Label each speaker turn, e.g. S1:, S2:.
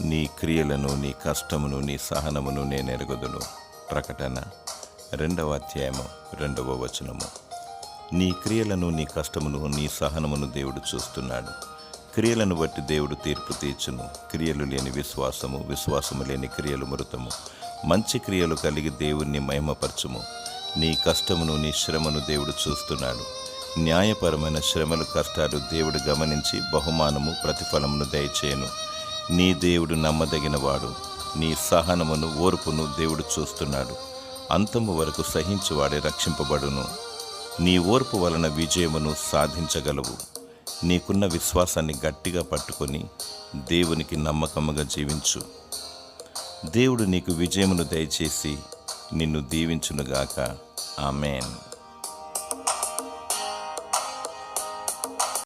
S1: నీ క్రియలను, నీ కష్టమును, నీ సహనమును నేను ఎరుగుదును. ప్రకటన 2వ అధ్యాయము 2వ వచనము. నీ క్రియలను, నీ కష్టమును, నీ సహనమును దేవుడు చూస్తున్నాడు. క్రియలను బట్టి దేవుడు తీర్పు తీర్చును. క్రియలు లేని విశ్వాసము, విశ్వాసము లేని క్రియలు మృతము. మంచి క్రియలు కలిగి దేవుణ్ణి మహిమపరచుము. నీ కష్టమును, నీ శ్రమను దేవుడు చూస్తున్నాడు. న్యాయపరమైన శ్రమలు, కష్టాలు దేవుడు గమనించి బహుమానము, ప్రతిఫలమును దయచేయను. నీ దేవుడు నమ్మదగినవాడు. నీ సహనమును, ఓర్పును దేవుడు చూస్తున్నాడు. అంతము వరకు సహించువాడే రక్షింపబడును. నీ ఓర్పు వలన విజయమును సాధించగలవు. నీకున్న విశ్వాసాన్ని గట్టిగా పట్టుకొని దేవునికి నమ్మకముగా జీవించు. దేవుడు నీకు విజయమును దయచేసి నిన్ను దీవించునుగాక. ఆమేన్.